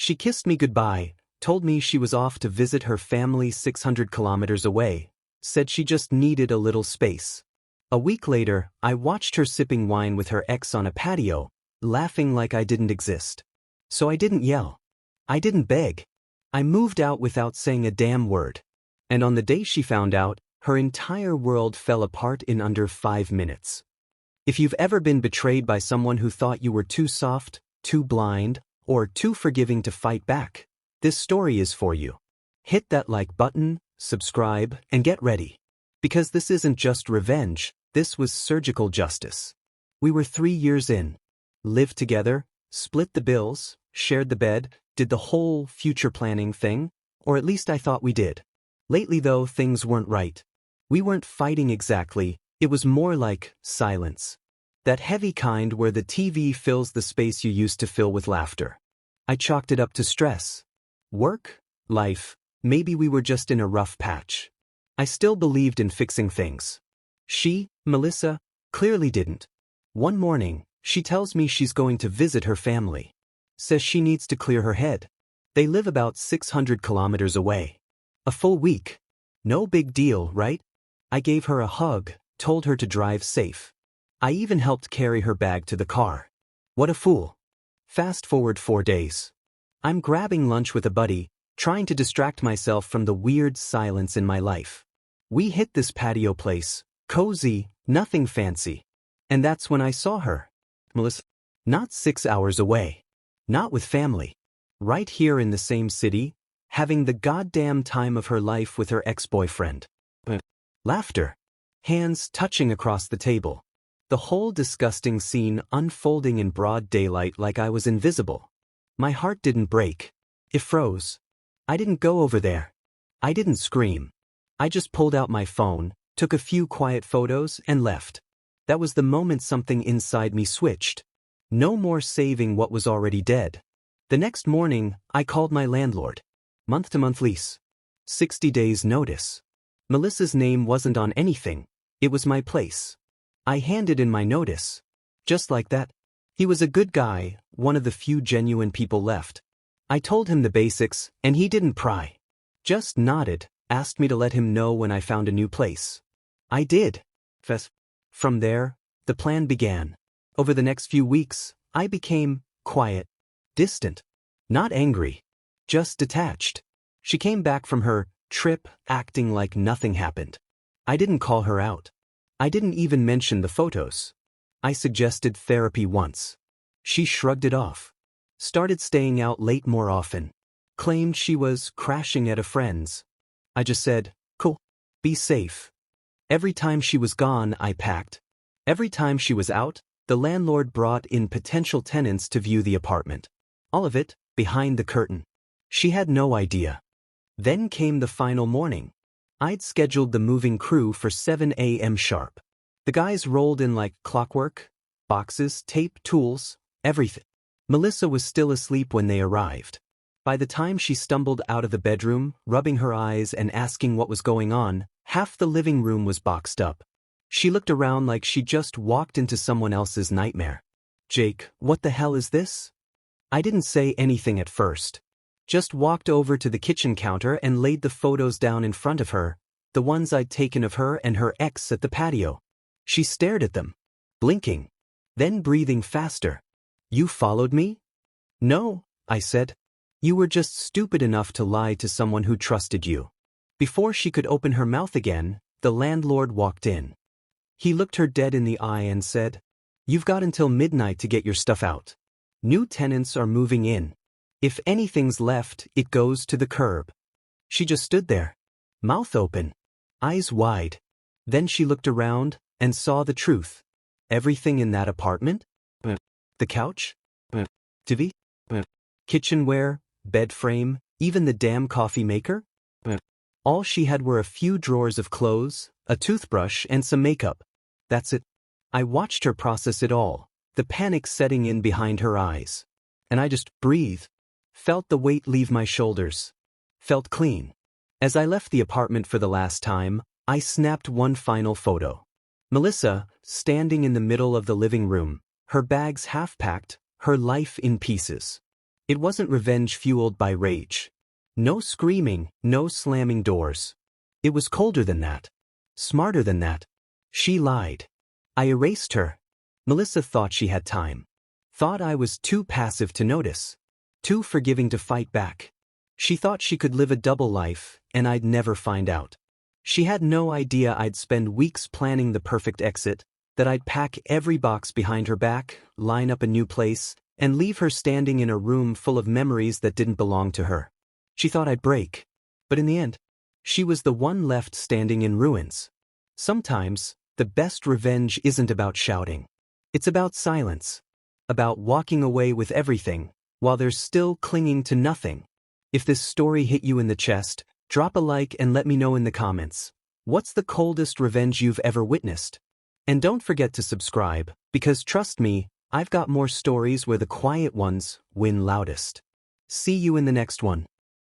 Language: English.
She kissed me goodbye, told me she was off to visit her family 600 kilometers away, said she just needed a little space. A week later, I watched her sipping wine with her ex on a patio, laughing like I didn't exist. So I didn't yell. I didn't beg. I moved out without saying a damn word. And on the day she found out, her entire world fell apart in under 5 minutes. If you've ever been betrayed by someone who thought you were too soft, too blind, or too forgiving to fight back, this story is for you. Hit that like button, subscribe, and get ready. Because this isn't just revenge, this was surgical justice. We were 3 years in. Lived together, split the bills, shared the bed, did the whole future planning thing, or at least I thought we did. Lately though, things weren't right. We weren't fighting exactly, it was more like silence. That heavy kind where the TV fills the space you used to fill with laughter. I chalked it up to stress. Work, life, maybe we were just in a rough patch. I still believed in fixing things. She, Melissa, clearly didn't. One morning, she tells me she's going to visit her family. Says she needs to clear her head. They live about 600 kilometers away. A full week. No big deal, right? I gave her a hug, told her to drive safe. I even helped carry her bag to the car. What a fool. Fast forward 4 days. I'm grabbing lunch with a buddy, trying to distract myself from the weird silence in my life. We hit this patio place, cozy, nothing fancy. And that's when I saw her. Melissa. Not 6 hours away. Not with family. Right here in the same city, having the goddamn time of her life with her ex-boyfriend. Laughter. Hands touching across the table. The whole disgusting scene unfolding in broad daylight like I was invisible. My heart didn't break. It froze. I didn't go over there. I didn't scream. I just pulled out my phone, took a few quiet photos, and left. That was the moment something inside me switched. No more saving what was already dead. The next morning, I called my landlord. Month-to-month lease. 60 days notice. Melissa's name wasn't on anything. It was my place. I handed in my notice. Just like that. He was a good guy, one of the few genuine people left. I told him the basics, and he didn't pry. Just nodded, asked me to let him know when I found a new place. I did. From there, the plan began. Over the next few weeks, I became quiet, distant, not angry, just detached. She came back from her trip acting like nothing happened. I didn't call her out. I didn't even mention the photos. I suggested therapy once. She shrugged it off. Started staying out late more often. Claimed she was crashing at a friend's. I just said, cool. Be safe. Every time she was gone, I packed. Every time she was out, the landlord brought in potential tenants to view the apartment. All of it, behind the curtain. She had no idea. Then came the final morning. I'd scheduled the moving crew for 7 a.m. sharp. The guys rolled in like clockwork. Boxes, tape, tools, everything. Melissa was still asleep when they arrived. By the time she stumbled out of the bedroom, rubbing her eyes and asking what was going on, half the living room was boxed up. She looked around like she just walked into someone else's nightmare. Jake, what the hell is this? I didn't say anything at first. Just walked over to the kitchen counter and laid the photos down in front of her, the ones I'd taken of her and her ex at the patio. She stared at them, blinking, then breathing faster. You followed me? No, I said. You were just stupid enough to lie to someone who trusted you. Before she could open her mouth again, the landlord walked in. He looked her dead in the eye and said, "You've got until midnight to get your stuff out. New tenants are moving in. If anything's left, it goes to the curb." She just stood there, mouth open, eyes wide. Then she looked around and saw the truth. Everything in that apartment? The couch? TV? Kitchenware, bed frame, even the damn coffee maker? All she had were a few drawers of clothes, a toothbrush, and some makeup. That's it. I watched her process it all, the panic setting in behind her eyes. And I just breathed. Felt the weight leave my shoulders. Felt clean. As I left the apartment for the last time, I snapped one final photo. Melissa, standing in the middle of the living room, her bags half packed, her life in pieces. It wasn't revenge fueled by rage. No screaming, no slamming doors. It was colder than that. Smarter than that. She lied. I erased her. Melissa thought she had time. Thought I was too passive to notice. Too forgiving to fight back. She thought she could live a double life, and I'd never find out. She had no idea I'd spend weeks planning the perfect exit, that I'd pack every box behind her back, line up a new place, and leave her standing in a room full of memories that didn't belong to her. She thought I'd break. But in the end, she was the one left standing in ruins. Sometimes, the best revenge isn't about shouting. It's about silence. About walking away with everything, while there's still clinging to nothing. If this story hit you in the chest, drop a like and let me know in the comments. What's the coldest revenge you've ever witnessed? And don't forget to subscribe, because trust me, I've got more stories where the quiet ones win loudest. See you in the next one.